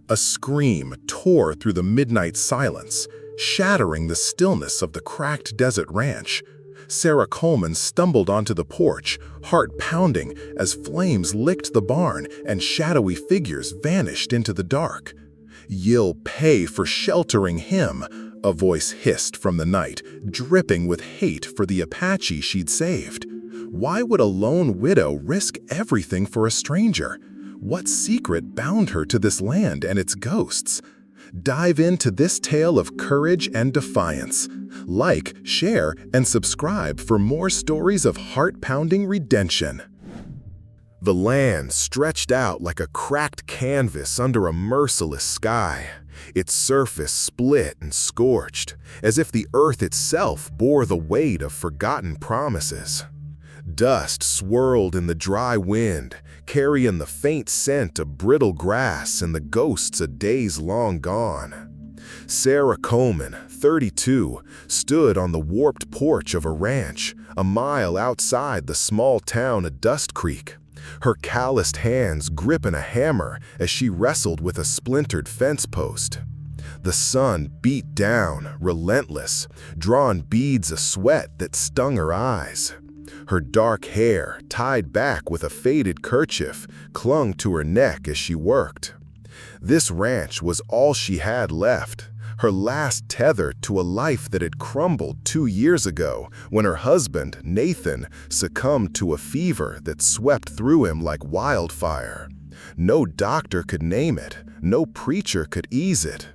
A scream tore through the midnight silence, shattering the stillness of the cracked desert ranch. Sarah Coleman stumbled onto the porch, heart pounding as flames licked the barn and shadowy figures vanished into the dark. "You'll pay for sheltering him," a voice hissed from the night, dripping with hate for the Apache she'd saved. Why would a lone widow risk everything for a stranger? What secret bound her to this land and its ghosts? Dive into this tale of courage and defiance. Like, share, and subscribe for more stories of heart-pounding redemption. The land stretched out like a cracked canvas under a merciless sky, its surface split and scorched, as if the earth itself bore the weight of forgotten promises. Dust swirled in the dry wind, carrying the faint scent of brittle grass and the ghosts of days long gone. Sarah Coleman, 32, stood on the warped porch of a ranch, a mile outside the small town of Dust Creek, her calloused hands gripping a hammer as she wrestled with a splintered fence post. The sun beat down, relentless, drawing beads of sweat that stung her eyes. Her dark hair, tied back with a faded kerchief, clung to her neck as she worked. This ranch was all she had left, her last tether to a life that had crumbled 2 years ago when her husband, Nathan, succumbed to a fever that swept through him like wildfire. No doctor could name it, no preacher could ease it.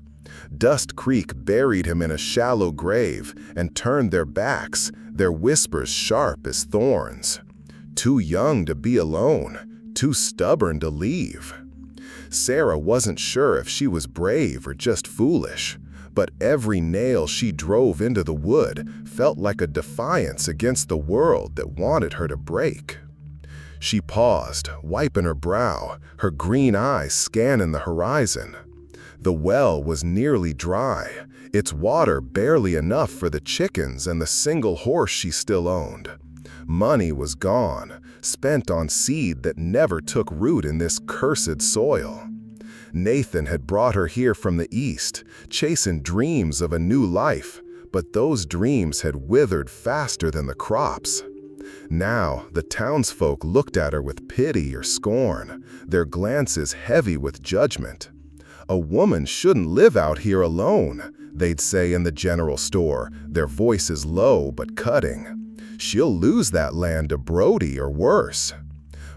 Dust Creek buried him in a shallow grave and turned their backs, their whispers sharp as thorns. Too young to be alone, too stubborn to leave. Sarah wasn't sure if she was brave or just foolish, but every nail she drove into the wood felt like a defiance against the world that wanted her to break. She paused, wiping her brow, her green eyes scanning the horizon. The well was nearly dry, its water barely enough for the chickens and the single horse she still owned. Money was gone, spent on seed that never took root in this cursed soil. Nathan had brought her here from the east, chasing dreams of a new life, but those dreams had withered faster than the crops. Now, the townsfolk looked at her with pity or scorn, their glances heavy with judgment. "A woman shouldn't live out here alone," they'd say in the general store, their voices low but cutting. "She'll lose that land to Brody or worse."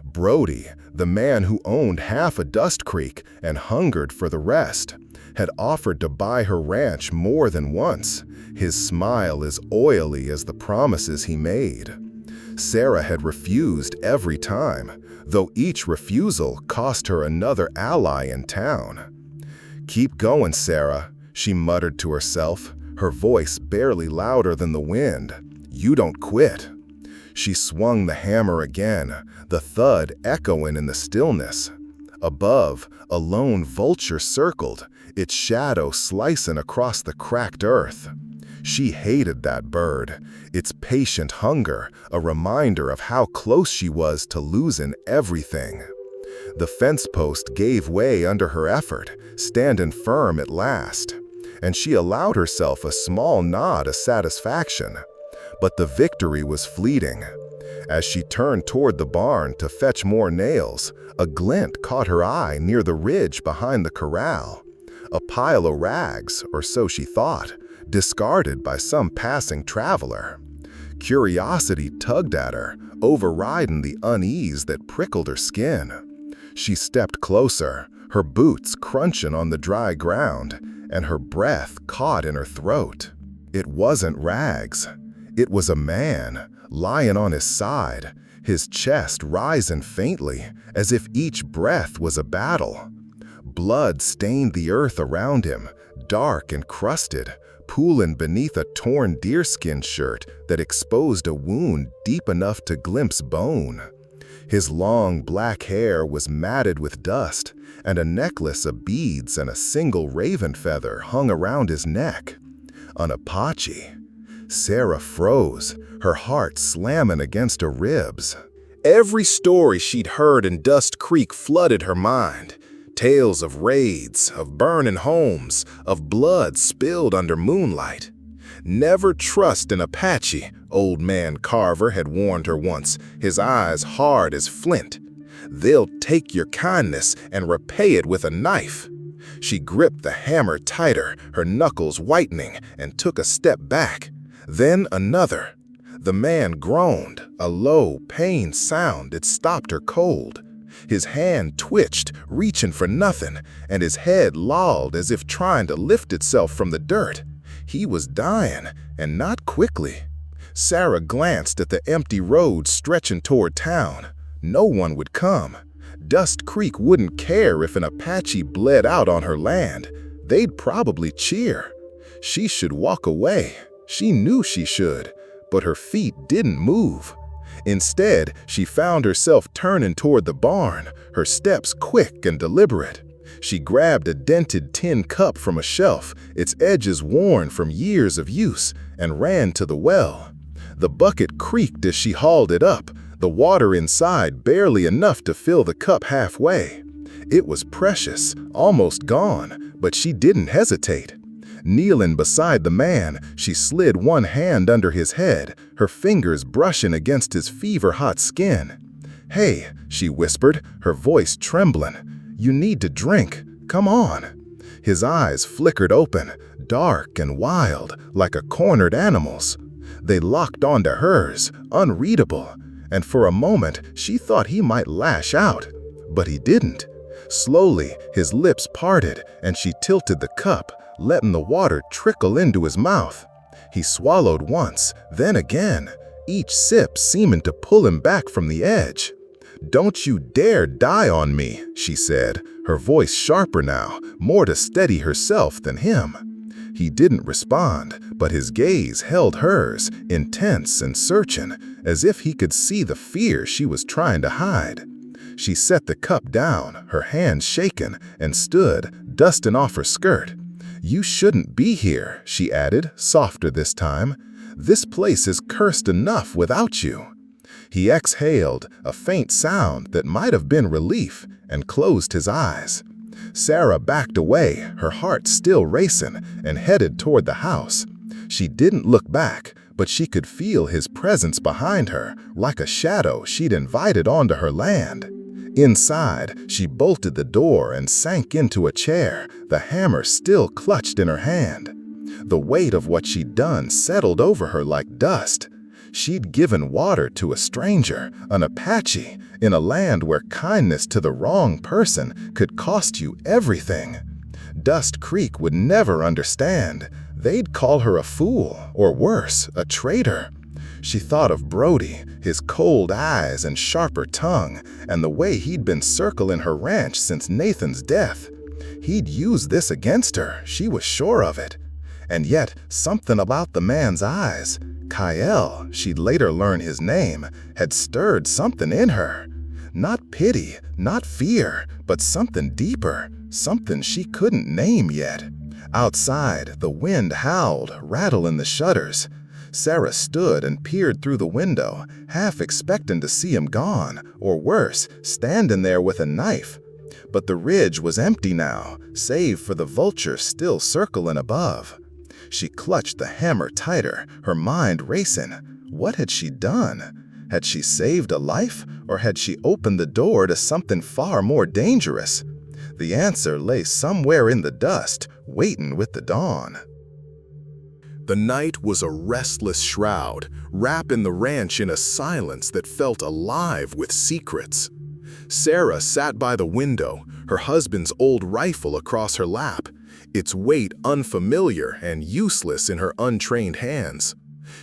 Brody, the man who owned half of Dust Creek and hungered for the rest, had offered to buy her ranch more than once, his smile as oily as the promises he made. Sarah had refused every time, though each refusal cost her another ally in town. "Keep going, Sarah," she muttered to herself, her voice barely louder than the wind. "You don't quit." She swung the hammer again, the thud echoing in the stillness. Above, a lone vulture circled, its shadow slicing across the cracked earth. She hated that bird, its patient hunger, a reminder of how close she was to losing everything. The fence post gave way under her effort, standing firm at last, and she allowed herself a small nod of satisfaction. But the victory was fleeting. As she turned toward the barn to fetch more nails, a glint caught her eye near the ridge behind the corral. A pile of rags, or so she thought, discarded by some passing traveler. Curiosity tugged at her, overriding the unease that prickled her skin. She stepped closer, her boots crunching on the dry ground, and her breath caught in her throat. It wasn't rags. It was a man, lying on his side, his chest rising faintly, as if each breath was a battle. Blood stained the earth around him, dark and crusted, pooling beneath a torn deerskin shirt that exposed a wound deep enough to glimpse bone. His long black hair was matted with dust, and a necklace of beads and a single raven feather hung around his neck. An Apache. Sarah froze, her heart slamming against her ribs. Every story she'd heard in Dust Creek flooded her mind. Tales of raids, of burning homes, of blood spilled under moonlight. Never trust an Apache, old man Carver had warned her once, his eyes hard as flint. They'll take your kindness and repay it with a knife. She gripped the hammer tighter, her knuckles whitening, and took a step back. Then another. The man groaned, a low, pained sound that stopped her cold. His hand twitched, reaching for nothing, and his head lolled as if trying to lift itself from the dirt. He was dying, and not quickly. Sarah glanced at the empty road stretching toward town. No one would come. Dust Creek wouldn't care if an Apache bled out on her land. They'd probably cheer. She should walk away. She knew she should, but her feet didn't move. Instead, she found herself turning toward the barn, her steps quick and deliberate. She grabbed a dented tin cup from a shelf, its edges worn from years of use, and ran to the well. The bucket creaked as she hauled it up, the water inside barely enough to fill the cup halfway. It was precious, almost gone, but she didn't hesitate. Kneeling beside the man, she slid one hand under his head, her fingers brushing against his fever-hot skin. "Hey," she whispered, her voice trembling. "You need to drink. Come on." His eyes flickered open, dark and wild, like a cornered animal's. They locked onto hers, unreadable, and for a moment she thought he might lash out. But he didn't. Slowly, his lips parted, and she tilted the cup, letting the water trickle into his mouth. He swallowed once, then again, each sip seeming to pull him back from the edge. "Don't you dare die on me," she said, her voice sharper now, more to steady herself than him. He didn't respond, but his gaze held hers, intense and searching, as if he could see the fear she was trying to hide. She set the cup down, her hands shaken, and stood, dusting off her skirt. "You shouldn't be here," she added, softer this time. "This place is cursed enough without you." He exhaled, a faint sound that might have been relief, and closed his eyes. Sarah backed away, her heart still racing, and headed toward the house. She didn't look back, but she could feel his presence behind her, like a shadow she'd invited onto her land. Inside, she bolted the door and sank into a chair, the hammer still clutched in her hand. The weight of what she'd done settled over her like dust. She'd given water to a stranger, an Apache, in a land where kindness to the wrong person could cost you everything. Dust Creek would never understand. They'd call her a fool, or worse, a traitor. She thought of Brody, his cold eyes and sharper tongue, and the way he'd been circling her ranch since Nathan's death. He'd use this against her, she was sure of it. And yet, something about the man's eyes, Kyle, she'd later learn his name, had stirred something in her. Not pity, not fear, but something deeper, something she couldn't name yet. Outside, the wind howled, rattling the shutters. Sarah stood and peered through the window, half expecting to see him gone, or worse, standing there with a knife. But the ridge was empty now, save for the vulture still circling above. She clutched the hammer tighter, her mind racing. What had she done? Had she saved a life, or had she opened the door to something far more dangerous? The answer lay somewhere in the dust, waiting with the dawn. The night was a restless shroud, wrapping the ranch in a silence that felt alive with secrets. Sarah sat by the window, her husband's old rifle across her lap, its weight unfamiliar and useless in her untrained hands.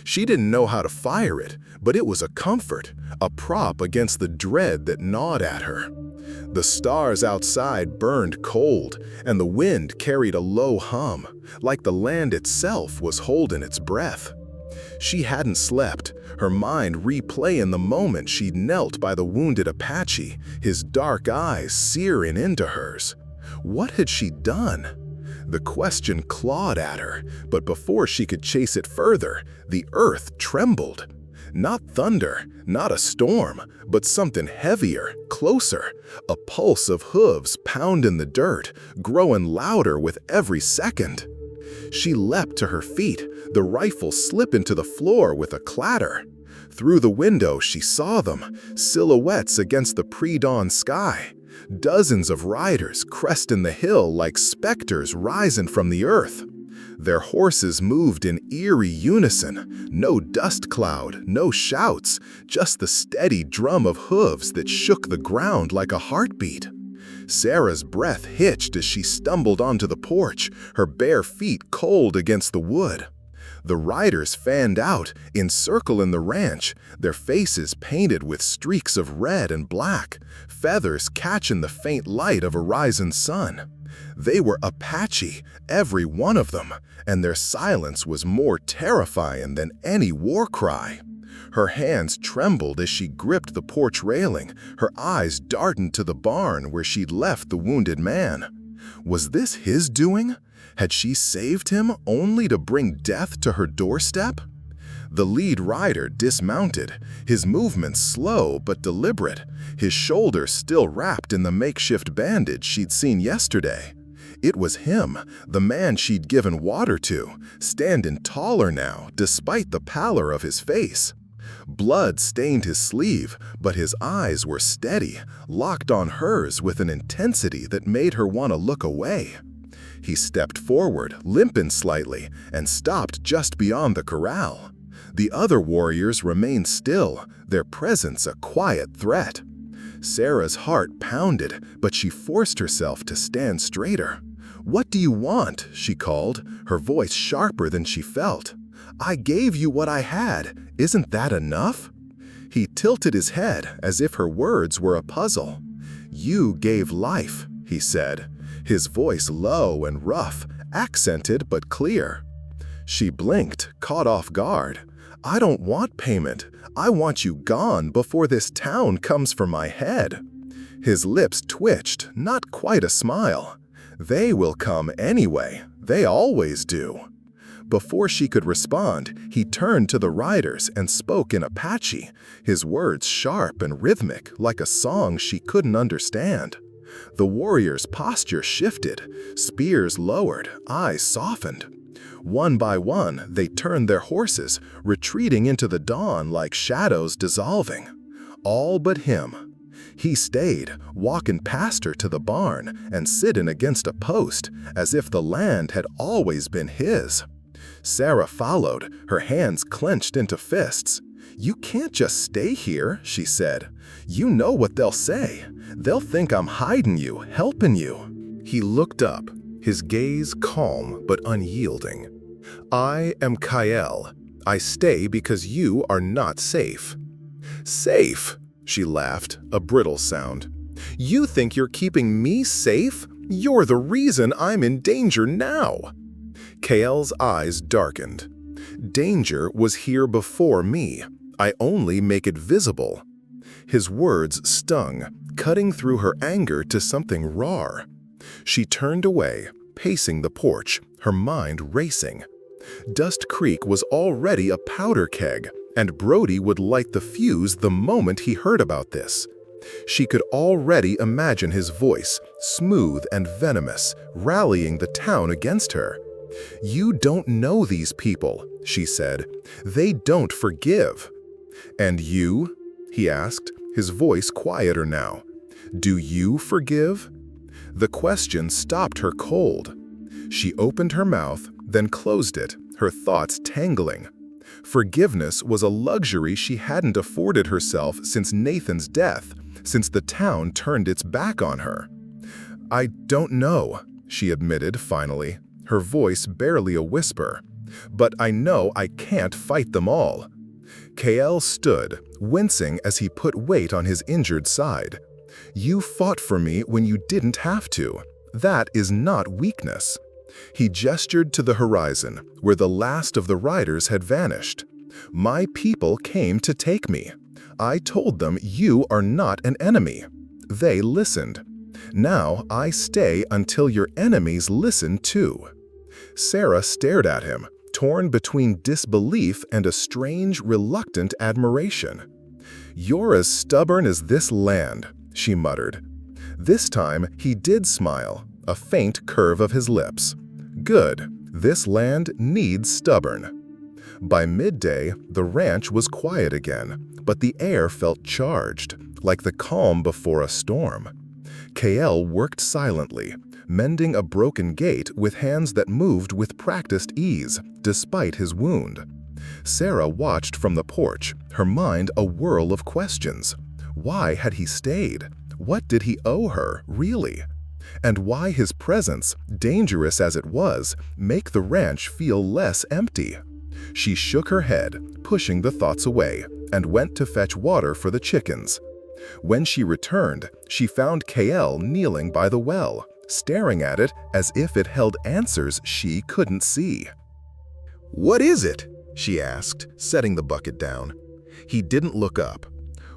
She didn't know how to fire it, but it was a comfort, a prop against the dread that gnawed at her. The stars outside burned cold, and the wind carried a low hum, like the land itself was holding its breath. She hadn't slept, her mind replaying the moment she'd knelt by the wounded Apache, his dark eyes searing into hers. What had she done? The question clawed at her, but before she could chase it further, the earth trembled. Not thunder, not a storm, but something heavier, closer. A pulse of hooves pound in the dirt, growing louder with every second. She leapt to her feet, the rifle slip into the floor with a clatter. Through the window she saw them, silhouettes against the pre-dawn sky. Dozens of riders cresting the hill like specters rising from the earth. Their horses moved in eerie unison, no dust cloud, no shouts, just the steady drum of hooves that shook the ground like a heartbeat. Sarah's breath hitched as she stumbled onto the porch, her bare feet cold against the wood. The riders fanned out, encircling the ranch, their faces painted with streaks of red and black, feathers catching the faint light of a rising sun. They were Apache, every one of them, and their silence was more terrifying than any war cry. Her hands trembled as she gripped the porch railing, her eyes darting to the barn where she'd left the wounded man. Was this his doing? Had she saved him only to bring death to her doorstep? The lead rider dismounted, his movements slow but deliberate, his shoulders still wrapped in the makeshift bandage she'd seen yesterday. It was him, the man she'd given water to, standing taller now despite the pallor of his face. Blood stained his sleeve, but his eyes were steady, locked on hers with an intensity that made her want to look away. He stepped forward, limping slightly, and stopped just beyond the corral. The other warriors remained still, their presence a quiet threat. Sarah's heart pounded, but she forced herself to stand straighter. "What do you want?" she called, her voice sharper than she felt. "I gave you what I had. Isn't that enough?" He tilted his head as if her words were a puzzle. "You gave life," he said, his voice low and rough, accented but clear. She blinked, caught off guard. "I don't want payment. I want you gone before this town comes for my head." His lips twitched, not quite a smile. "They will come anyway. They always do." Before she could respond, he turned to the riders and spoke in Apache, his words sharp and rhythmic, like a song she couldn't understand. The warriors' posture shifted, spears lowered, eyes softened. One by one, they turned their horses, retreating into the dawn like shadows dissolving. All but him. He stayed, walking past her to the barn and sitting against a post, as if the land had always been his. Sarah followed, her hands clenched into fists. "You can't just stay here," she said. "You know what they'll say. They'll think I'm hiding you, helping you." He looked up, his gaze calm but unyielding. "I am Kyle. I stay because you are not safe." "Safe?" She laughed, a brittle sound. "You think you're keeping me safe? You're the reason I'm in danger now." Kael's eyes darkened. "Danger was here before me. I only make it visible." His words stung, cutting through her anger to something raw. She turned away, pacing the porch, her mind racing. Dust Creek was already a powder keg, and Brody would light the fuse the moment he heard about this. She could already imagine his voice, smooth and venomous, rallying the town against her. "You don't know these people," she said. "They don't forgive." "And you?" he asked, his voice quieter now. "Do you forgive?" The question stopped her cold. She opened her mouth, then closed it, her thoughts tangling. Forgiveness was a luxury she hadn't afforded herself since Nathan's death, since the town turned its back on her. "I don't know," she admitted finally, her voice barely a whisper. "But I know I can't fight them all." Kael stood, wincing as he put weight on his injured side. "You fought for me when you didn't have to. That is not weakness." He gestured to the horizon, where the last of the riders had vanished. "My people came to take me. I told them you are not an enemy. They listened. Now I stay until your enemies listen too." Sarah stared at him, torn between disbelief and a strange, reluctant admiration. "You're as stubborn as this land," she muttered. This time, he did smile, a faint curve of his lips. "Good. This land needs stubborn." By midday, the ranch was quiet again, but the air felt charged, like the calm before a storm. Kael worked silently, mending a broken gate with hands that moved with practiced ease, despite his wound. Sarah watched from the porch, her mind a whirl of questions. Why had he stayed? What did he owe her, really? And why his presence, dangerous as it was, make the ranch feel less empty? She shook her head, pushing the thoughts away, and went to fetch water for the chickens. When she returned, she found Kael kneeling by the well, staring at it as if it held answers she couldn't see. "What is it?" she asked, setting the bucket down. He didn't look up.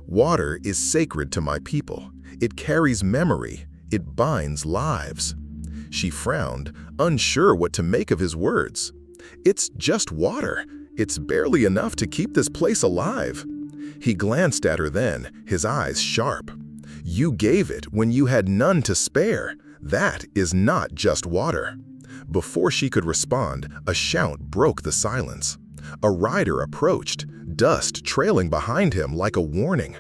"Water is sacred to my people. It carries memory. It binds lives." She frowned, unsure what to make of his words. "It's just water. It's barely enough to keep this place alive." He glanced at her then, his eyes sharp. "You gave it when you had none to spare. That is not just water." Before she could respond, a shout broke the silence. A rider approached, dust trailing behind him like a warning.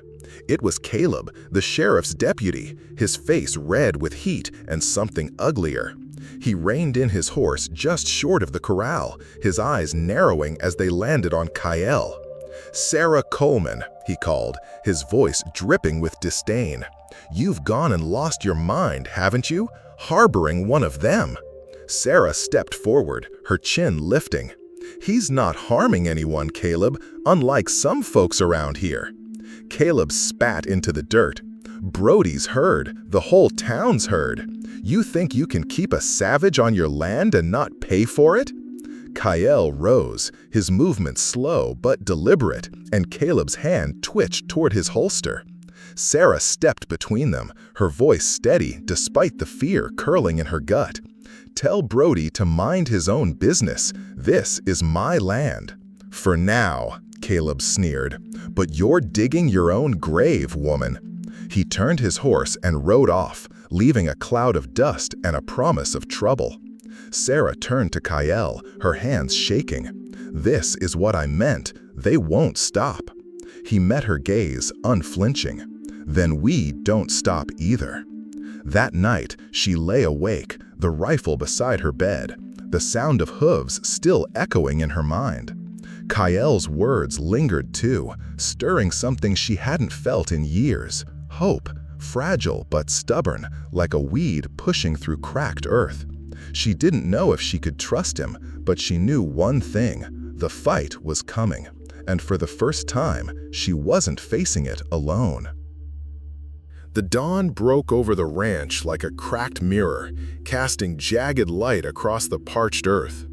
It was Caleb, the sheriff's deputy, his face red with heat and something uglier. He reined in his horse just short of the corral, his eyes narrowing as they landed on Kael. "Sarah Coleman," he called, his voice dripping with disdain. "You've gone and lost your mind, haven't you? Harboring one of them." Sarah stepped forward, her chin lifting. "He's not harming anyone, Caleb, unlike some folks around here." Caleb spat into the dirt. "Brody's heard. The whole town's heard. You think you can keep a savage on your land and not pay for it?" Kael rose, his movement slow but deliberate, and Caleb's hand twitched toward his holster. Sarah stepped between them, her voice steady despite the fear curling in her gut. "Tell Brody to mind his own business. This is my land." "For now," Caleb sneered. "But you're digging your own grave, woman." He turned his horse and rode off, leaving a cloud of dust and a promise of trouble. Sarah turned to Kael, her hands shaking. "This is what I meant. They won't stop." He met her gaze, unflinching. "Then we don't stop either." That night, she lay awake, the rifle beside her bed, the sound of hooves still echoing in her mind. Kael's words lingered too, stirring something she hadn't felt in years. Hope, fragile but stubborn, like a weed pushing through cracked earth. She didn't know if she could trust him, but she knew one thing: the fight was coming, and for the first time, she wasn't facing it alone. The dawn broke over the ranch like a cracked mirror, casting jagged light across the parched earth.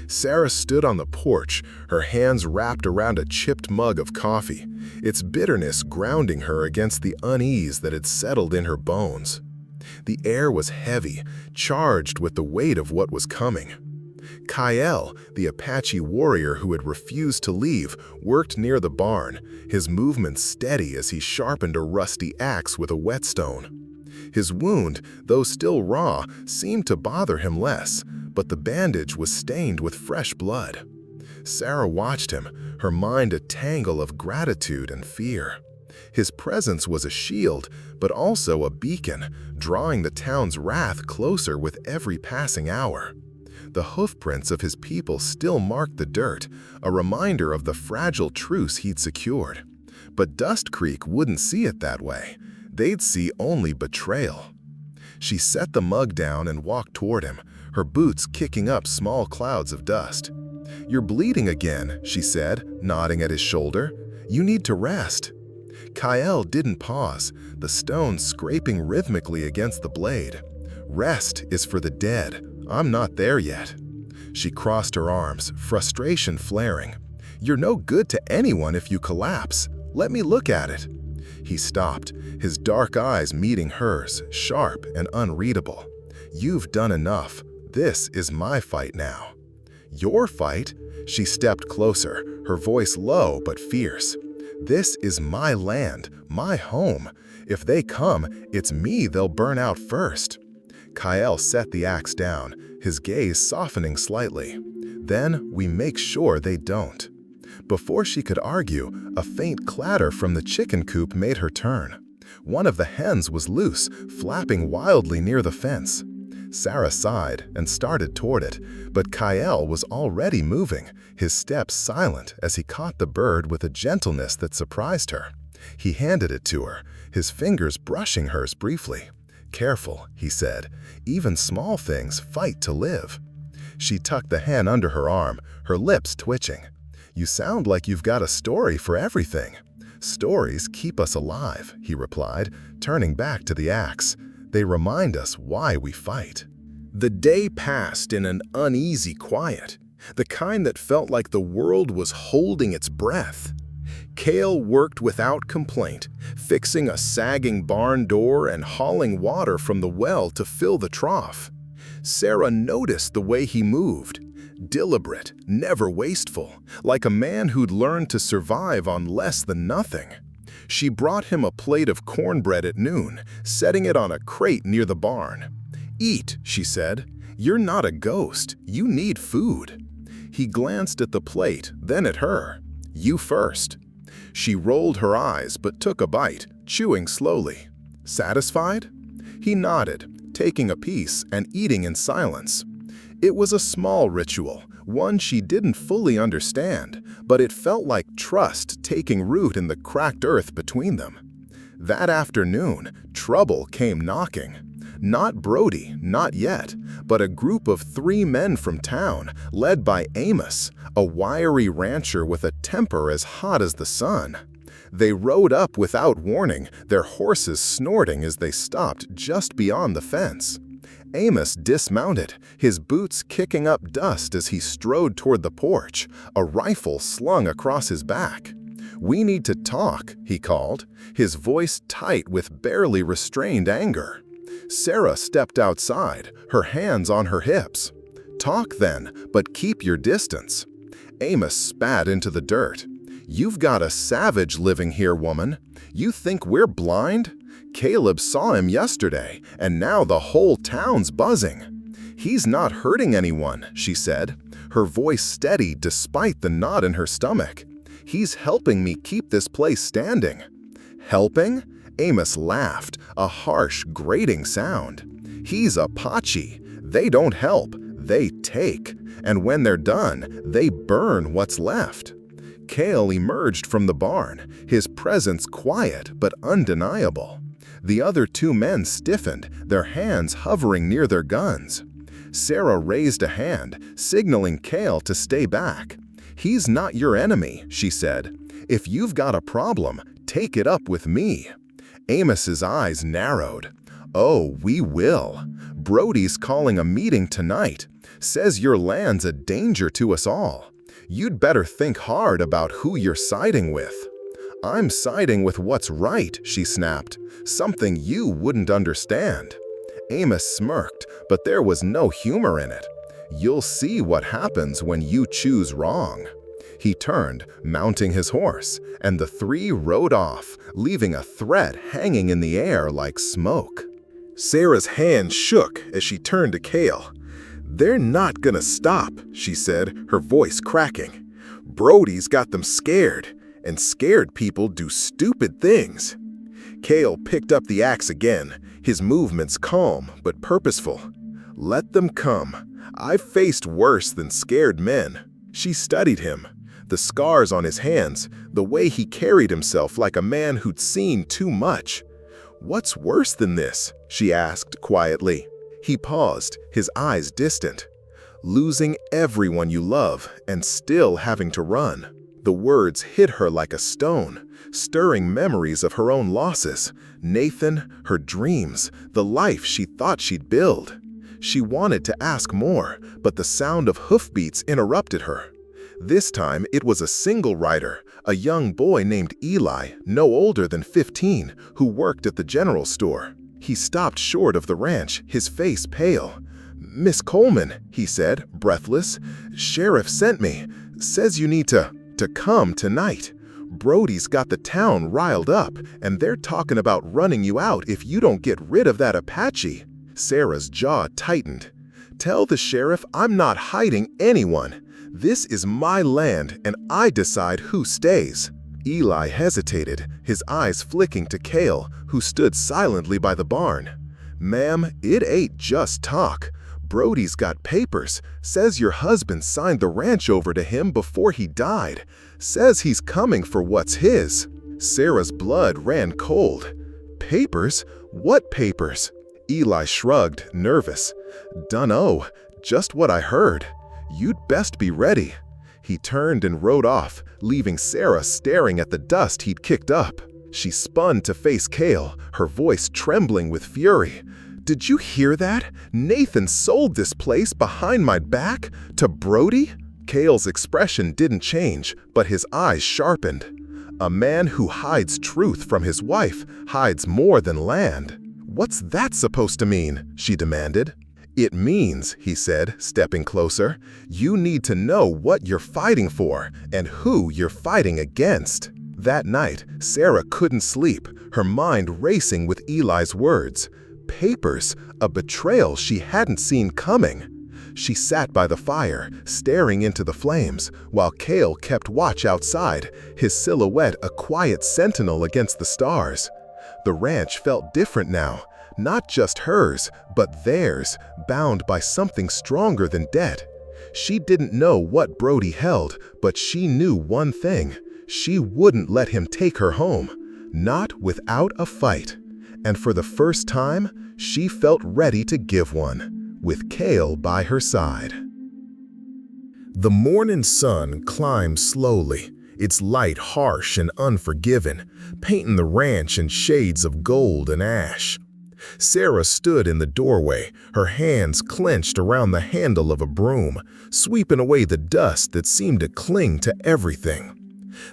Sarah stood on the porch, her hands wrapped around a chipped mug of coffee, its bitterness grounding her against the unease that had settled in her bones. The air was heavy, charged with the weight of what was coming. Kael, the Apache warrior who had refused to leave, worked near the barn, his movements steady as he sharpened a rusty axe with a whetstone. His wound, though still raw, seemed to bother him less, but the bandage was stained with fresh blood. Sarah watched him, her mind a tangle of gratitude and fear. His presence was a shield, but also a beacon, drawing the town's wrath closer with every passing hour. The hoofprints of his people still marked the dirt, a reminder of the fragile truce he'd secured. But Dust Creek wouldn't see it that way. They'd see only betrayal. She set the mug down and walked toward him, her boots kicking up small clouds of dust. "You're bleeding again," she said, nodding at his shoulder. "You need to rest." Kael didn't pause, the stone scraping rhythmically against the blade. "Rest is for the dead. I'm not there yet." She crossed her arms, frustration flaring. "You're no good to anyone if you collapse. Let me look at it." He stopped, his dark eyes meeting hers, sharp and unreadable. "You've done enough. This is my fight now." "Your fight?" She stepped closer, her voice low but fierce. "This is my land, my home. If they come, it's me they'll burn out first." Kyle set the axe down, his gaze softening slightly. "Then we make sure they don't." Before she could argue, a faint clatter from the chicken coop made her turn. One of the hens was loose, flapping wildly near the fence. Sarah sighed and started toward it, but Kyle was already moving, his steps silent as he caught the bird with a gentleness that surprised her. He handed it to her, his fingers brushing hers briefly. "Careful," he said. "Even small things fight to live." She tucked the hen under her arm, her lips twitching. "You sound like you've got a story for everything." "Stories keep us alive," he replied, turning back to the axe. "They remind us why we fight." The day passed in an uneasy quiet, the kind that felt like the world was holding its breath. Cale worked without complaint, fixing a sagging barn door and hauling water from the well to fill the trough. Sarah noticed the way he moved, deliberate, never wasteful, like a man who'd learned to survive on less than nothing. She brought him a plate of cornbread at noon, setting it on a crate near the barn. "Eat," she said. "You're not a ghost. You need food." He glanced at the plate, then at her. "You first." She rolled her eyes but took a bite, chewing slowly. "Satisfied?" He nodded, taking a piece and eating in silence. It was a small ritual, one she didn't fully understand, but it felt like trust taking root in the cracked earth between them. That afternoon, trouble came knocking. Not Brody, not yet, but a group of 3 men from town, led by Amos, a wiry rancher with a temper as hot as the sun. They rode up without warning, their horses snorting as they stopped just beyond the fence. Amos dismounted, his boots kicking up dust as he strode toward the porch, a rifle slung across his back. "We need to talk," he called, his voice tight with barely restrained anger. Sarah stepped outside, her hands on her hips. "Talk then, but keep your distance." Amos spat into the dirt. "You've got a savage living here, woman. You think we're blind? Caleb saw him yesterday, and now the whole town's buzzing." "He's not hurting anyone," she said, her voice steady despite the knot in her stomach. "He's helping me keep this place standing." "Helping?" Amos laughed, a harsh, grating sound. "He's Apache. They don't help, they take. And when they're done, they burn what's left." Cale emerged from the barn, his presence quiet but undeniable. The other 2 men stiffened, their hands hovering near their guns. Sarah raised a hand, signaling Cale to stay back. "He's not your enemy," she said. "If you've got a problem, take it up with me." Amos's eyes narrowed. "Oh, we will. Brody's calling a meeting tonight. Says your land's a danger to us all. You'd better think hard about who you're siding with." "I'm siding with what's right," she snapped. "Something you wouldn't understand." Amos smirked, but there was no humor in it. "You'll see what happens when you choose wrong." He turned, mounting his horse, and the 3 rode off, leaving a threat hanging in the air like smoke. Sarah's hand shook as she turned to Cale. "They're not gonna stop," she said, her voice cracking. "Brody's got them scared, and scared people do stupid things." Cale picked up the axe again, his movements calm but purposeful. "Let them come. I've faced worse than scared men." She studied him, the scars on his hands, the way he carried himself like a man who'd seen too much. "What's worse than this?" she asked quietly. He paused, his eyes distant. "Losing everyone you love and still having to run." The words hit her like a stone, stirring memories of her own losses, Nathan, her dreams, the life she thought she'd build. She wanted to ask more, but the sound of hoofbeats interrupted her. This time it was a single rider, a young boy named Eli, no older than 15, who worked at the general store. He stopped short of the ranch, his face pale. "Miss Coleman," he said, breathless. "Sheriff sent me. Says you need to come tonight. Brody's got the town riled up, and they're talking about running you out if you don't get rid of that Apache." Sarah's jaw tightened. "Tell the sheriff I'm not hiding anyone. This is my land, and I decide who stays." Eli hesitated, his eyes flicking to Cale, who stood silently by the barn. "Ma'am, it ain't just talk. Brody's got papers. Says your husband signed the ranch over to him before he died. Says he's coming for what's his." Sarah's blood ran cold. "Papers? What papers?" Eli shrugged, nervous. "Dunno, just what I heard. You'd best be ready." He turned and rode off, leaving Sarah staring at the dust he'd kicked up. She spun to face Cale, her voice trembling with fury. "Did you hear that? Nathan sold this place behind my back to Brody?" Cale's expression didn't change, but his eyes sharpened. "A man who hides truth from his wife hides more than land." "What's that supposed to mean?" she demanded. "It means," he said, stepping closer, "you need to know what you're fighting for and who you're fighting against." That night, Sarah couldn't sleep, her mind racing with Eli's words. Papers, a betrayal she hadn't seen coming. She sat by the fire, staring into the flames, while Cale kept watch outside, his silhouette a quiet sentinel against the stars. The ranch felt different now, not just hers, but theirs, bound by something stronger than debt. She didn't know what Brody held, but she knew one thing. She wouldn't let him take her home, not without a fight. And for the first time, she felt ready to give one, with Cale by her side. The morning sun climbed slowly, its light harsh and unforgiving, painting the ranch in shades of gold and ash. Sarah stood in the doorway, her hands clenched around the handle of a broom, sweeping away the dust that seemed to cling to everything.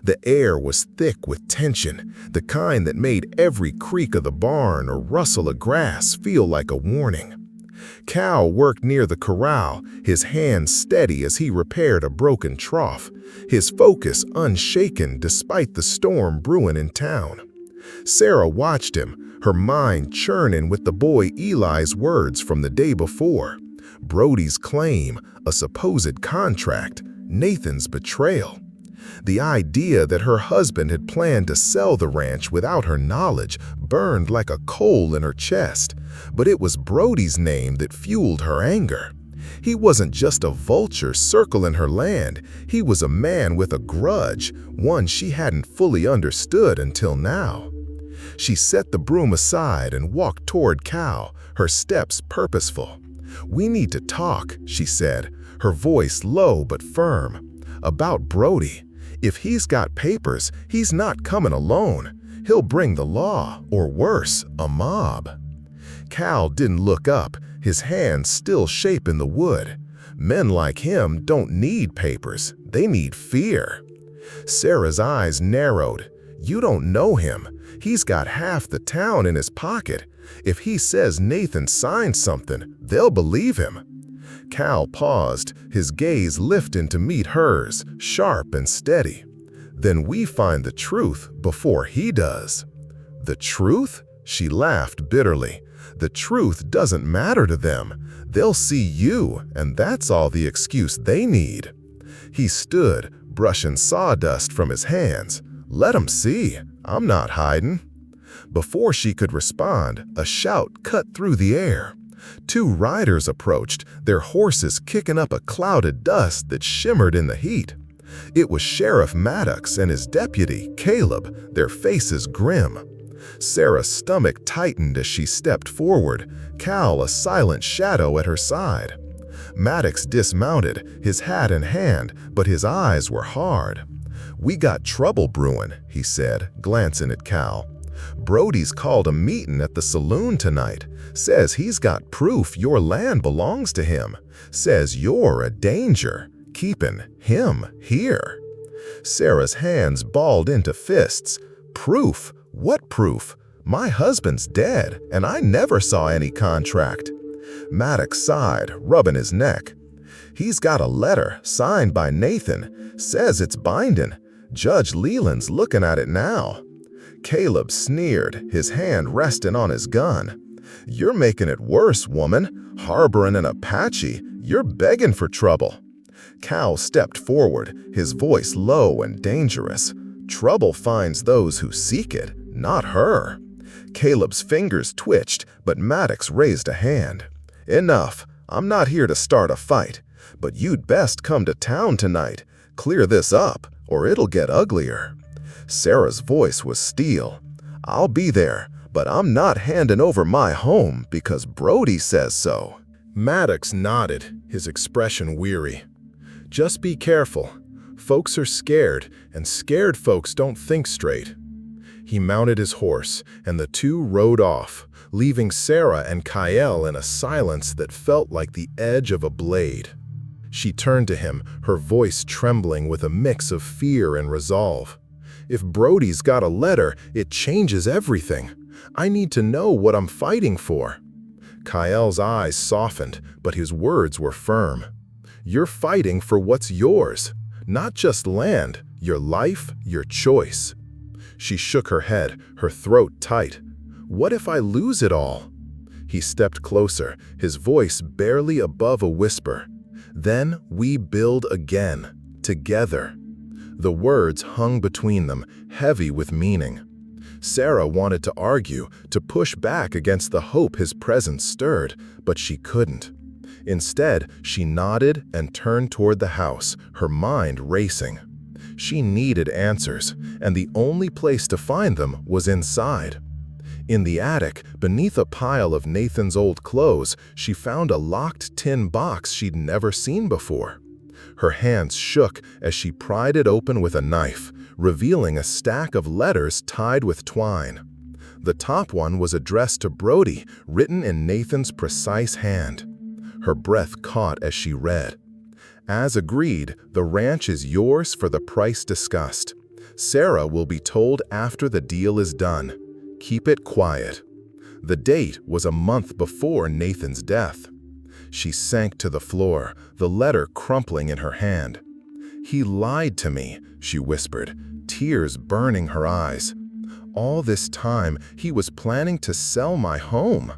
The air was thick with tension, the kind that made every creak of the barn or rustle of grass feel like a warning. Cal worked near the corral, his hands steady as he repaired a broken trough, his focus unshaken despite the storm brewing in town. Sarah watched him, her mind churning with the boy Eli's words from the day before. Brody's claim, a supposed contract, Nathan's betrayal. The idea that her husband had planned to sell the ranch without her knowledge burned like a coal in her chest, but it was Brody's name that fueled her anger. He wasn't just a vulture circling her land, he was a man with a grudge, one she hadn't fully understood until now. She set the broom aside and walked toward Cal, her steps purposeful. "We need to talk," she said, her voice low but firm. "About Brody. If he's got papers, he's not coming alone. He'll bring the law, or worse, a mob." Cal didn't look up, his hands still shaping the wood. Men like him don't need papers, they need fear. Sarah's eyes narrowed. "You don't know him. He's got half the town in his pocket. If he says Nathan signed something, they'll believe him." Cal paused, his gaze lifting to meet hers, sharp and steady. "Then we find the truth before he does." "The truth?" She laughed bitterly. "The truth doesn't matter to them. They'll see you, and that's all the excuse they need." He stood, brushing sawdust from his hands. "Let 'em see. I'm not hiding." Before she could respond, a shout cut through the air. Two riders approached, their horses kicking up a cloud of dust that shimmered in the heat. It was Sheriff Maddox and his deputy, Caleb, their faces grim. Sarah's stomach tightened as she stepped forward, Cal a silent shadow at her side. Maddox dismounted, his hat in hand, but his eyes were hard. "We got trouble brewing," he said, glancing at Cal. "Brody's called a meeting at the saloon tonight. Says he's got proof your land belongs to him. Says you're a danger, keeping him here." Sarah's hands balled into fists. "Proof? What proof? My husband's dead, and I never saw any contract." Maddox sighed, rubbing his neck. "He's got a letter signed by Nathan. Says it's binding. Judge Leland's looking at it now." Caleb sneered, his hand resting on his gun. "You're making it worse, woman. Harboring an Apache, you're begging for trouble." Cal stepped forward, his voice low and dangerous. "Trouble finds those who seek it, not her." Caleb's fingers twitched, but Maddox raised a hand. "Enough. I'm not here to start a fight. But you'd best come to town tonight. Clear this up, or it'll get uglier." Sarah's voice was steel. "I'll be there, but I'm not handing over my home because Brody says so." Maddox nodded, his expression weary. "Just be careful. Folks are scared, and scared folks don't think straight." He mounted his horse, and the two rode off, leaving Sarah and Kyle in a silence that felt like the edge of a blade. She turned to him, her voice trembling with a mix of fear and resolve. "If Brody's got a letter, it changes everything. I need to know what I'm fighting for." Kyle's eyes softened, but his words were firm. "You're fighting for what's yours, not just land, your life, your choice." She shook her head, her throat tight. "What if I lose it all?" He stepped closer, his voice barely above a whisper. "Then we build again, together." The words hung between them, heavy with meaning. Sarah wanted to argue, to push back against the hope his presence stirred, but she couldn't. Instead, she nodded and turned toward the house, her mind racing. She needed answers, and the only place to find them was inside. In the attic, beneath a pile of Nathan's old clothes, she found a locked tin box she'd never seen before. Her hands shook as she pried it open with a knife, revealing a stack of letters tied with twine. The top one was addressed to Brody, written in Nathan's precise hand. Her breath caught as she read. "As agreed, the ranch is yours for the price discussed. Sarah will be told after the deal is done. Keep it quiet." The date was a month before Nathan's death. She sank to the floor, the letter crumpling in her hand. "He lied to me," she whispered, tears burning her eyes. "All this time, he was planning to sell my home."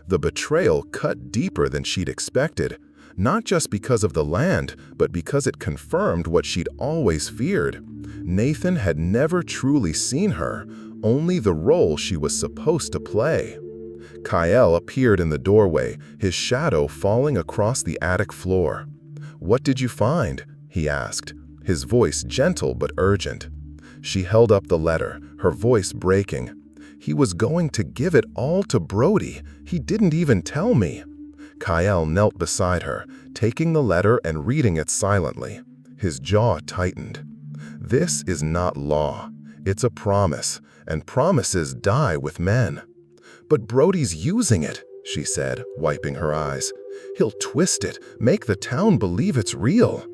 The betrayal cut deeper than she'd expected, not just because of the land, but because it confirmed what she'd always feared. Nathan had never truly seen her, only the role she was supposed to play. Kyle appeared in the doorway, his shadow falling across the attic floor. "What did you find?" he asked, his voice gentle but urgent. She held up the letter, her voice breaking. "He was going to give it all to Brody. He didn't even tell me." Kyle knelt beside her, taking the letter and reading it silently. His jaw tightened. "This is not law. It's a promise, and promises die with men." "But Brody's using it," she said, wiping her eyes. "He'll twist it, make the town believe it's real."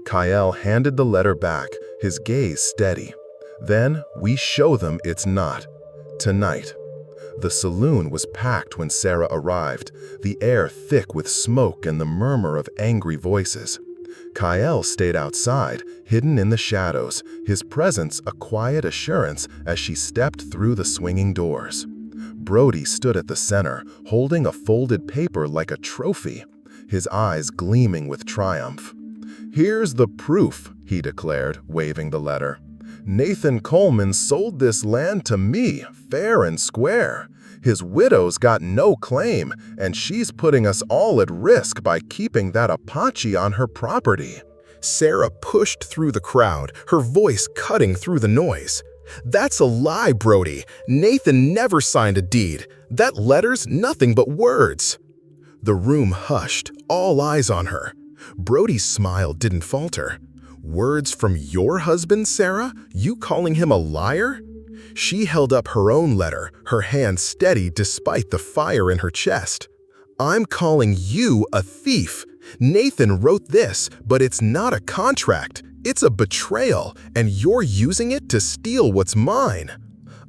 Kyle handed the letter back, his gaze steady. "Then we show them it's not. Tonight." The saloon was packed when Sarah arrived, the air thick with smoke and the murmur of angry voices. Kyle stayed outside, hidden in the shadows, his presence a quiet assurance as she stepped through the swinging doors. Brody stood at the center, holding a folded paper like a trophy, his eyes gleaming with triumph. "Here's the proof," he declared, waving the letter. "Nathan Coleman sold this land to me, fair and square. His widow's got no claim, and she's putting us all at risk by keeping that Apache on her property." Sarah pushed through the crowd, her voice cutting through the noise. "That's a lie, Brody. Nathan never signed a deed. That letter's nothing but words." The room hushed, all eyes on her. Brody's smile didn't falter. "Words from your husband, Sarah? You calling him a liar?" She held up her own letter, her hand steady despite the fire in her chest. "I'm calling you a thief. Nathan wrote this, but it's not a contract. It's a betrayal, and you're using it to steal what's mine."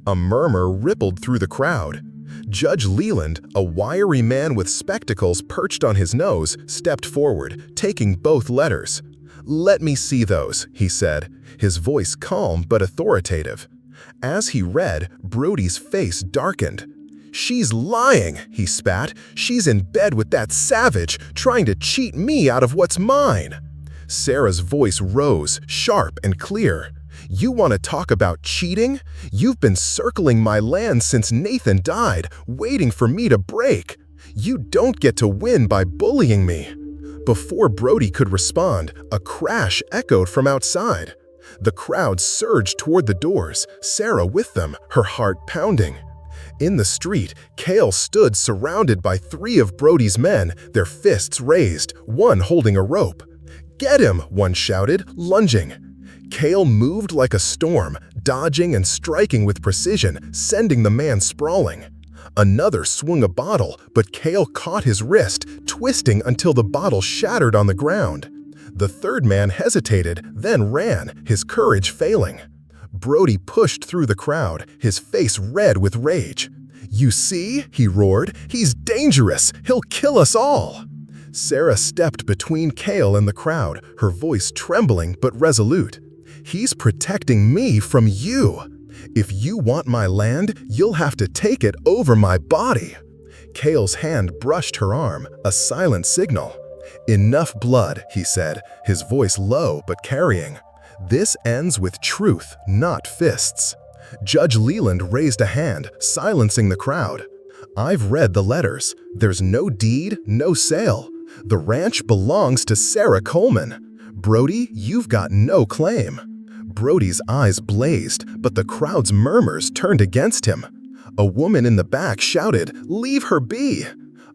A murmur rippled through the crowd. Judge Leland, a wiry man with spectacles perched on his nose, stepped forward, taking both letters. "Let me see those," he said, his voice calm but authoritative. As he read, Brody's face darkened. "She's lying," he spat. "She's in bed with that savage, trying to cheat me out of what's mine." Sarah's voice rose, sharp and clear. "You want to talk about cheating? You've been circling my land since Nathan died, waiting for me to break. You don't get to win by bullying me." Before Brody could respond, a crash echoed from outside. The crowd surged toward the doors, Sarah with them, her heart pounding. In the street, Cale stood surrounded by 3 of Brody's men, their fists raised, one holding a rope. "Get him!" one shouted, lunging. Cale moved like a storm, dodging and striking with precision, sending the man sprawling. Another swung a bottle, but Cale caught his wrist, twisting until the bottle shattered on the ground. The third man hesitated, then ran, his courage failing. Brody pushed through the crowd, his face red with rage. "You see?" he roared. "He's dangerous! He'll kill us all!" Sarah stepped between Cale and the crowd, her voice trembling but resolute. "He's protecting me from you. If you want my land, you'll have to take it over my body." Cale's hand brushed her arm, a silent signal. "Enough blood," he said, his voice low but carrying. "This ends with truth, not fists." Judge Leland raised a hand, silencing the crowd. "I've read the letters. There's no deed, no sale. The ranch belongs to Sarah Coleman. Brody, you've got no claim." Brody's eyes blazed, but the crowd's murmurs turned against him. A woman in the back shouted, "Leave her be!"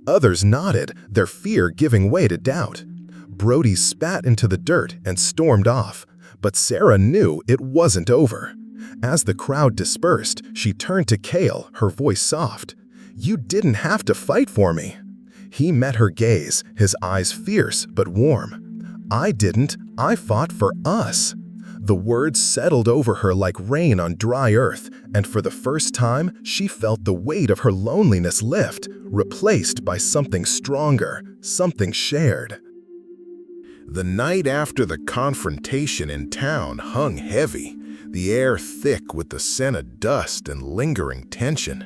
Others nodded, their fear giving way to doubt. Brody spat into the dirt and stormed off, but Sarah knew it wasn't over. As the crowd dispersed, she turned to Cale, her voice soft. "You didn't have to fight for me." He met her gaze, his eyes fierce but warm. "I didn't. I fought for us." The words settled over her like rain on dry earth, and for the first time, she felt the weight of her loneliness lift, replaced by something stronger, something shared. The night after the confrontation in town hung heavy, the air thick with the scent of dust and lingering tension.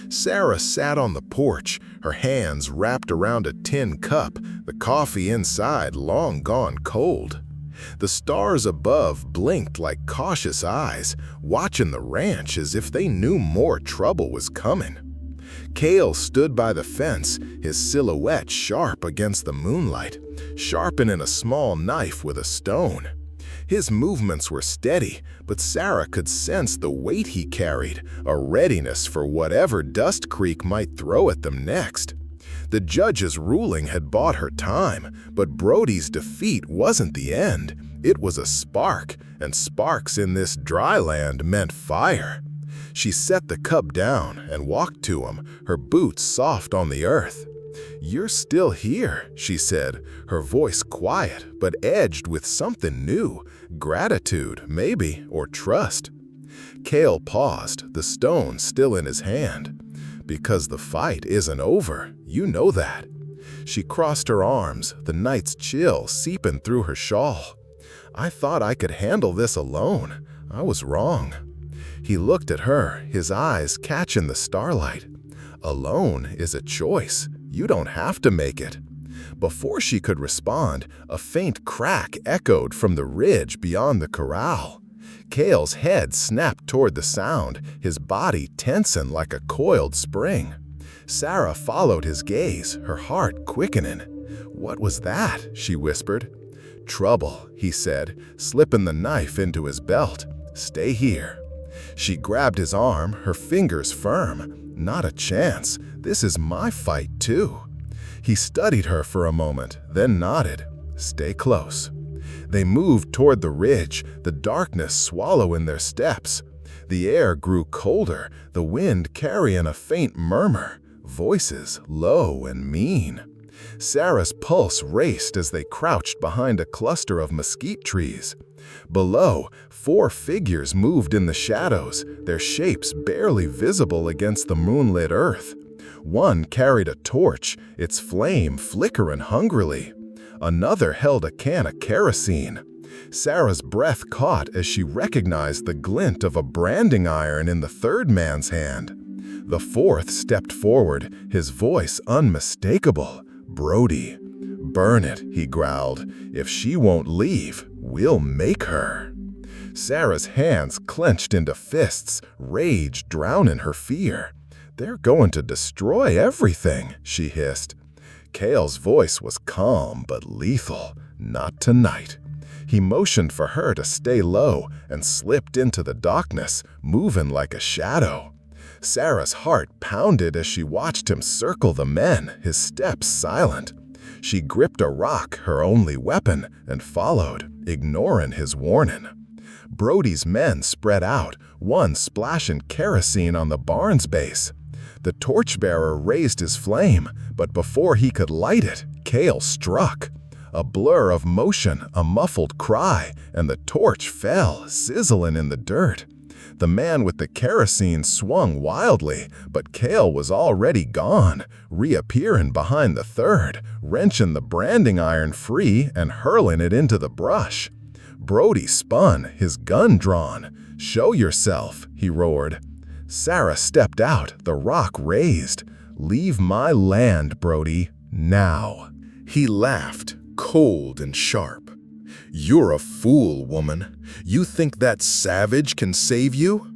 Sarah sat on the porch, her hands wrapped around a tin cup, the coffee inside long gone cold. The stars above blinked like cautious eyes, watching the ranch as if they knew more trouble was coming. Cale stood by the fence, his silhouette sharp against the moonlight, sharpening a small knife with a stone. His movements were steady, but Sarah could sense the weight he carried, a readiness for whatever Dust Creek might throw at them next. The judge's ruling had bought her time, but Brody's defeat wasn't the end. It was a spark, and sparks in this dry land meant fire. She set the cup down and walked to him, her boots soft on the earth. "You're still here," she said, her voice quiet but edged with something new, gratitude, maybe, or trust. Cale paused, the stone still in his hand. "Because the fight isn't over, you know that." She crossed her arms, the night's chill seeping through her shawl. "I thought I could handle this alone. I was wrong." He looked at her, his eyes catching the starlight. "Alone is a choice. You don't have to make it." Before she could respond, a faint crack echoed from the ridge beyond the corral. Cale's head snapped toward the sound, his body tensing like a coiled spring. Sarah followed his gaze, her heart quickening. "What was that?" she whispered. "Trouble," he said, slipping the knife into his belt. "Stay here." She grabbed his arm, her fingers firm. "Not a chance. This is my fight, too." He studied her for a moment, then nodded. "Stay close." They moved toward the ridge, the darkness swallowing their steps. The air grew colder, the wind carrying a faint murmur, voices low and mean. Sarah's pulse raced as they crouched behind a cluster of mesquite trees. Below, 4 figures moved in the shadows, their shapes barely visible against the moonlit earth. One carried a torch, its flame flickering hungrily. Another held a can of kerosene. Sarah's breath caught as she recognized the glint of a branding iron in the third man's hand. The fourth stepped forward, his voice unmistakable. "Brody." "Burn it," he growled. "If she won't leave, we'll make her." Sarah's hands clenched into fists, rage drowning her fear. "They're going to destroy everything," she hissed. Cale's voice was calm but lethal. "Not tonight." He motioned for her to stay low and slipped into the darkness, moving like a shadow. Sarah's heart pounded as she watched him circle the men, his steps silent. She gripped a rock, her only weapon, and followed, ignoring his warning. Brody's men spread out, one splashing kerosene on the barn's base. The torchbearer raised his flame, but before he could light it, Cale struck. A blur of motion, a muffled cry, and the torch fell, sizzling in the dirt. The man with the kerosene swung wildly, but Cale was already gone, reappearing behind the third, wrenching the branding iron free and hurling it into the brush. Brody spun, his gun drawn. "Show yourself," he roared. Sarah stepped out, the rock raised. "Leave my land, Brody, now." He laughed, cold and sharp. "You're a fool, woman. You think that savage can save you?"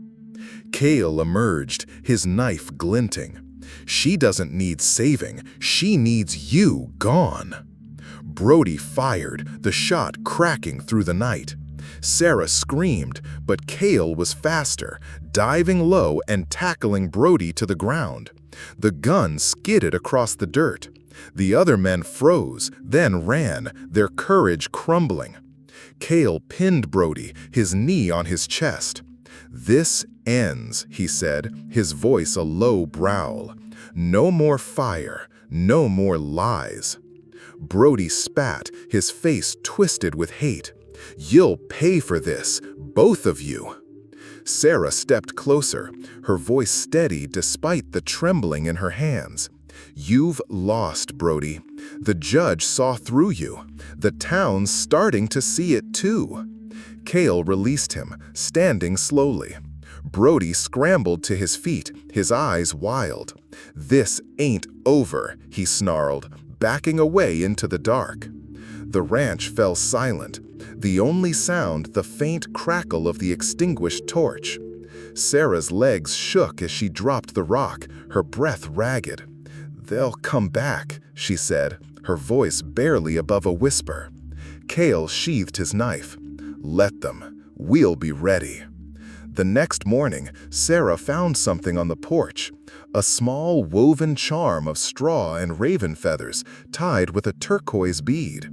Cale emerged, his knife glinting. "She doesn't need saving. She needs you gone." Brody fired, the shot cracking through the night. Sarah screamed, but Cale was faster, diving low and tackling Brody to the ground. The gun skidded across the dirt. The other men froze, then ran, their courage crumbling. Cale pinned Brody, his knee on his chest. "This ends," he said, his voice a low growl. "No more fire, no more lies." Brody spat, his face twisted with hate. "You'll pay for this, both of you." Sarah stepped closer, her voice steady despite the trembling in her hands. "You've lost, Brody. The judge saw through you. The town's starting to see it too." Cale released him, standing slowly. Brody scrambled to his feet, his eyes wild. "This ain't over," he snarled, backing away into the dark. The ranch fell silent, the only sound the faint crackle of the extinguished torch. Sarah's legs shook as she dropped the rock, her breath ragged. "They'll come back," she said, her voice barely above a whisper. Cale sheathed his knife. "Let them. We'll be ready." The next morning, Sarah found something on the porch, a small woven charm of straw and raven feathers tied with a turquoise bead.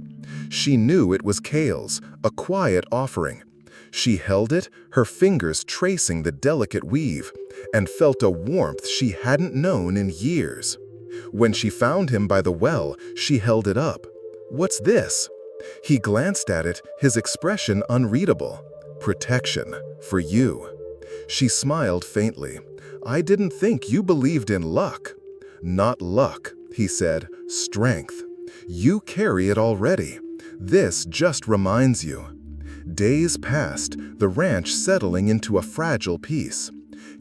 She knew it was Cale's, a quiet offering. She held it, her fingers tracing the delicate weave, and felt a warmth she hadn't known in years. When she found him by the well, she held it up. "What's this?" He glanced at it, his expression unreadable. "Protection, for you." She smiled faintly. "I didn't think you believed in luck." "Not luck," he said, "strength. You carry it already. This just reminds you." Days passed, the ranch settling into a fragile peace.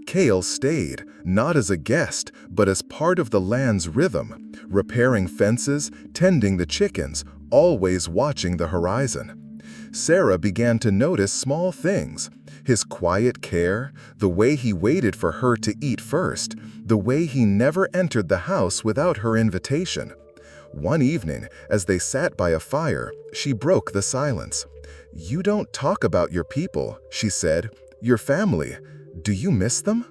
Cale stayed, not as a guest, but as part of the land's rhythm, repairing fences, tending the chickens, always watching the horizon. Sarah began to notice small things: his quiet care, the way he waited for her to eat first, the way he never entered the house without her invitation. One evening, as they sat by a fire, she broke the silence. "You don't talk about your people," she said. "Your family. Do you miss them?"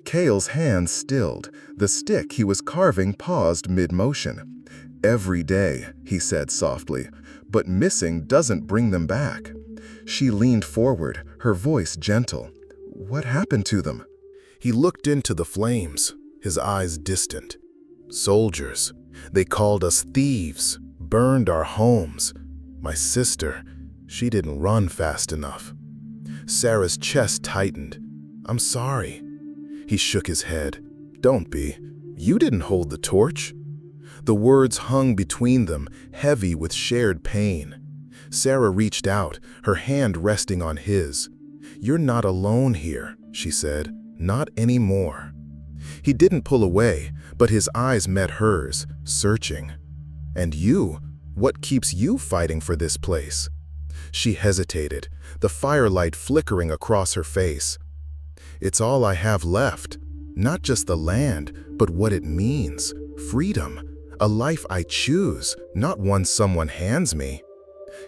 Cale's hands stilled. The stick he was carving paused mid-motion. "Every day," he said softly, "but missing doesn't bring them back." She leaned forward, her voice gentle. "What happened to them?" He looked into the flames, his eyes distant. "Soldiers. They called us thieves, burned our homes. My sister, she didn't run fast enough." Sarah's chest tightened. "I'm sorry." He shook his head. "Don't be. You didn't hold the torch." The words hung between them, heavy with shared pain. Sarah reached out, her hand resting on his. "You're not alone here," she said. "Not anymore." He didn't pull away, but his eyes met hers, searching. "And you? What keeps you fighting for this place?" She hesitated, the firelight flickering across her face. "It's all I have left. Not just the land, but what it means. Freedom. A life I choose, not one someone hands me."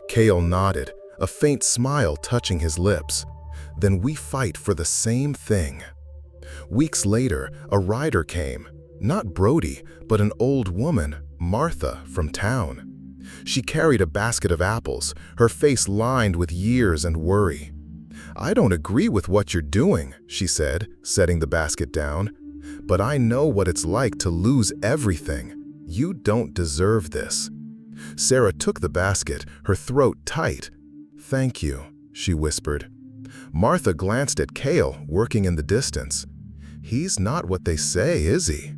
Cale nodded, a faint smile touching his lips. "Then we fight for the same thing." Weeks later, a rider came. Not Brody, but an old woman, Martha, from town. She carried a basket of apples, her face lined with years and worry. "I don't agree with what you're doing," she said, setting the basket down. "But I know what it's like to lose everything. You don't deserve this." Sarah took the basket, her throat tight. "Thank you," she whispered. Martha glanced at Cale, working in the distance. "He's not what they say, is he?"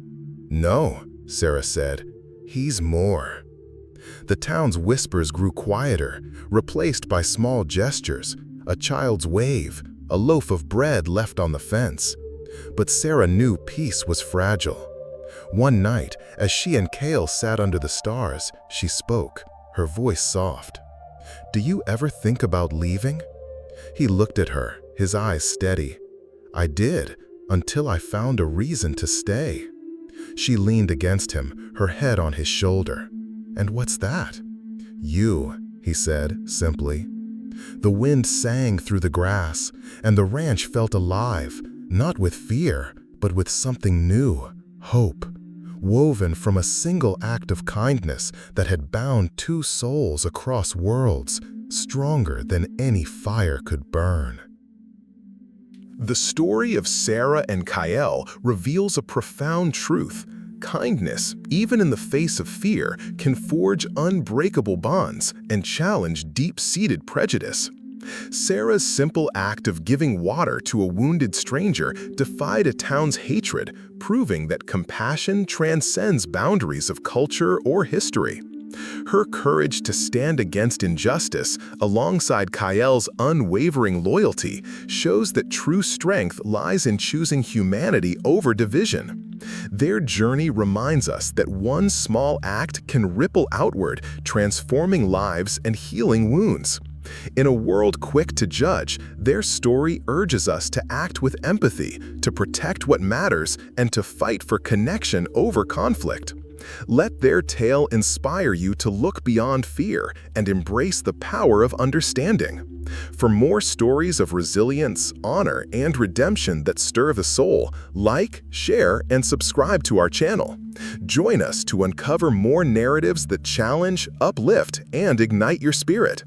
"No," Sarah said. "He's more." The town's whispers grew quieter, replaced by small gestures, a child's wave, a loaf of bread left on the fence. But Sarah knew peace was fragile. One night, as she and Cale sat under the stars, she spoke, her voice soft. "Do you ever think about leaving?" He looked at her, his eyes steady. "I did, until I found a reason to stay." She leaned against him, her head on his shoulder. "And what's that?" "You," he said, simply. The wind sang through the grass, and the ranch felt alive, not with fear, but with something new, hope, woven from a single act of kindness that had bound two souls across worlds, stronger than any fire could burn. The story of Sarah and Kyle reveals a profound truth. Kindness, even in the face of fear, can forge unbreakable bonds and challenge deep-seated prejudice. Sarah's simple act of giving water to a wounded stranger defied a town's hatred, proving that compassion transcends boundaries of culture or history. Her courage to stand against injustice, alongside Kyle's unwavering loyalty, shows that true strength lies in choosing humanity over division. Their journey reminds us that one small act can ripple outward, transforming lives and healing wounds. In a world quick to judge, their story urges us to act with empathy, to protect what matters, and to fight for connection over conflict. Let their tale inspire you to look beyond fear and embrace the power of understanding. For more stories of resilience, honor, and redemption that stir the soul, like, share, and subscribe to our channel. Join us to uncover more narratives that challenge, uplift, and ignite your spirit.